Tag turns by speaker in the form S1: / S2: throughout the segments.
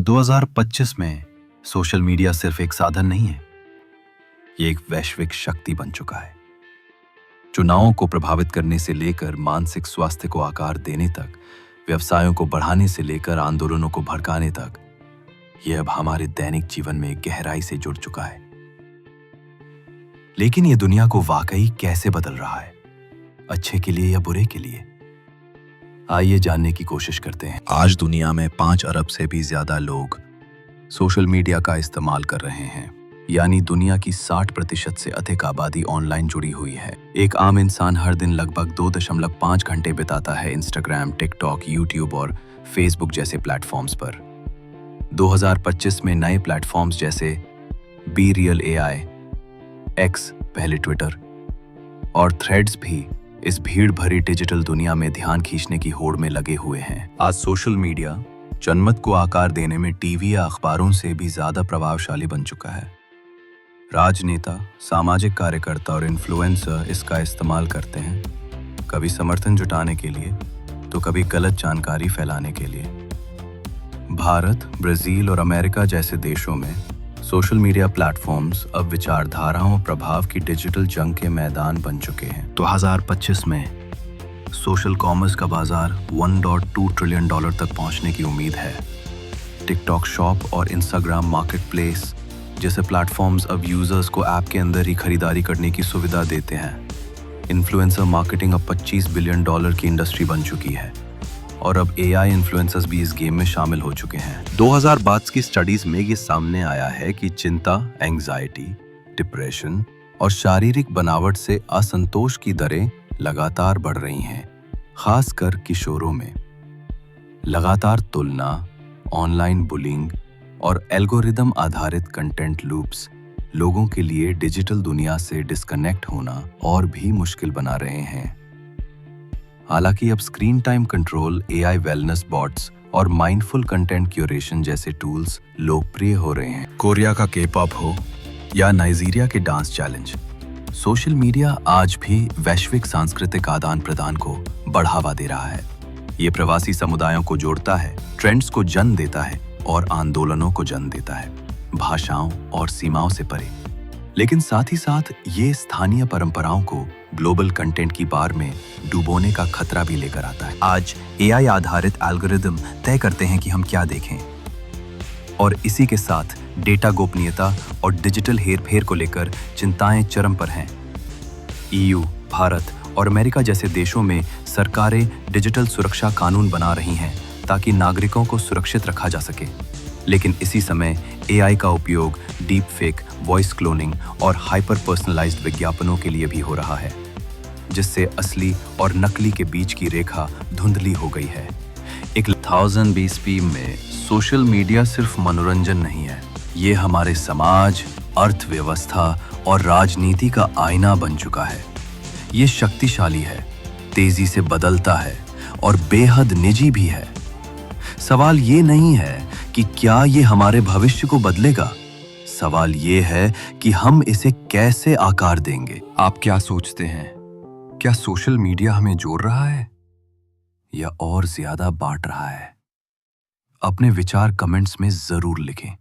S1: 2025 में social media सिर्फ एक साधन नहीं है, ये एक वैश्विक शक्ति बन चुका है। चुनावों को प्रभावित करने से लेकर मानसिक स्वास्थ्य को आकार देने तक, व्यवसायों को बढ़ाने से लेकर आंदोलनों को भड़काने तक, ये अब हमारे दैनिक जीवन में गहराई से जुड़ चुका है। लेकिन ये दुनिया को वाकई कैसे बदल रहा है, अच्छे के लिए या बुरे के लिए? आइए जानने की कोशिश करते हैं। आज दुनिया में 5 अरब से भी ज्यादा लोग सोशल मीडिया का इस्तेमाल कर रहे हैं, यानी दुनिया की 60% से अधिक आबादी ऑनलाइन जुड़ी हुई है। एक आम इंसान हर दिन लगभग 2.5 घंटे बिताता है इंस्टाग्राम, टिकटॉक, यूट्यूब और फेसबुक जैसे प्लेटफॉर्म्स पर। 2025 में नए प्लेटफॉर्म्स जैसे बी रियल AI, एक्स पहले ट्विटर और थ्रेड्स भी इस भीड़ भरी डिजिटल दुनिया में ध्यान खींचने की होड़ में लगे हुए हैं। आज सोशल मीडिया जनमत को आकार देने में टीवी या अखबारों से भी ज्यादा प्रभावशाली बन चुका है। राजनेता, सामाजिक कार्यकर्ता और इन्फ्लुएंसर इसका इस्तेमाल करते हैं, कभी समर्थन जुटाने के लिए तो कभी गलत जानकारी फैलाने के लिए। भारत, ब्राजील और अमेरिका जैसे देशों में सोशल मीडिया प्लेटफॉर्म्स अब विचारधाराओं और प्रभाव की डिजिटल जंग के मैदान बन चुके हैं। 2025 में सोशल कॉमर्स का बाजार $1.2 ट्रिलियन तक पहुंचने की उम्मीद है। टिकटॉक शॉप और इंस्टाग्राम मार्केट प्लेस जैसे प्लेटफॉर्म्स अब यूजर्स को ऐप के अंदर ही खरीदारी करने की सुविधा देते हैं। इन्फ्लुएंसर मार्केटिंग अब $25 बिलियन की इंडस्ट्री बन चुकी है और अब AI इन्फ्लुएंसर्स भी इस गेम में शामिल हो चुके हैं। 2022 की स्टडीज में ये सामने आया है कि चिंता, एंग्जाइटी, डिप्रेशन और शारीरिक बनावट से असंतोष की दरें लगातार बढ़ रही हैं, खासकर किशोरों में। लगातार तुलना, ऑनलाइन बुलिंग और एल्गोरिदम आधारित कंटेंट लूप्स लोगों के लिए डिजिटल दुनिया से डिस्कनेक्ट होना और भी मुश्किल बना रहे हैं। हालांकि अब screen time control, AI wellness bots और माइंडफुल कंटेंट क्यूरेशन जैसे टूल्स लोकप्रिय हो रहे हैं। कोरिया का K-पॉप हो या नाइजीरिया के डांस चैलेंज, सोशल मीडिया आज भी वैश्विक सांस्कृतिक आदान प्रदान को बढ़ावा दे रहा है। ये प्रवासी समुदायों को जोड़ता है, ट्रेंड्स को जन्म देता है और आंदोलनों को जन्म देता है, भाषाओं और सीमाओं से परे। लेकिन साथ ही साथ ये स्थानीय परंपराओं को ग्लोबल कंटेंट की बाढ़ में डुबोने का खतरा भी लेकर आता है। आज AI आधारित एल्गोरिदम तय करते हैं कि हम क्या देखें, और इसी के साथ डेटा गोपनीयता और डिजिटल हेरफेर को लेकर चिंताएं चरम पर हैं। EU, भारत और अमेरिका जैसे देशों में सरकारें डिजिटल सुरक्षा कानून बना रही हैं ताकि नागरिकों को सुरक्षित रखा जा सके। लेकिन इसी समय AI का उपयोग डीप फेक, वॉइस क्लोनिंग और हाइपर पर्सनलाइज्ड विज्ञापनों के लिए भी हो रहा है, जिससे असली और नकली के बीच की रेखा धुंधली हो गई है। 1020p में सोशल मीडिया सिर्फ मनोरंजन नहीं है, ये हमारे समाज, अर्थव्यवस्था और राजनीति का आईना बन चुका है। ये शक्तिशाली है, तेजी से बदलता है और बेहद निजी भी है। सवाल ये नहीं है कि क्या ये हमारे भविष्य को बदलेगा, सवाल ये है कि हम इसे कैसे आकार देंगे। आप क्या सोचते हैं? क्या सोशल मीडिया हमें जोड़ रहा है या और ज्यादा बांट रहा है? अपने विचार कमेंट्स में जरूर लिखें।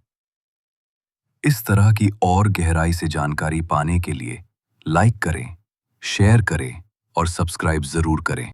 S1: इस तरह की और गहराई से जानकारी पाने के लिए लाइक करें, शेयर करें और सब्सक्राइब जरूर करें।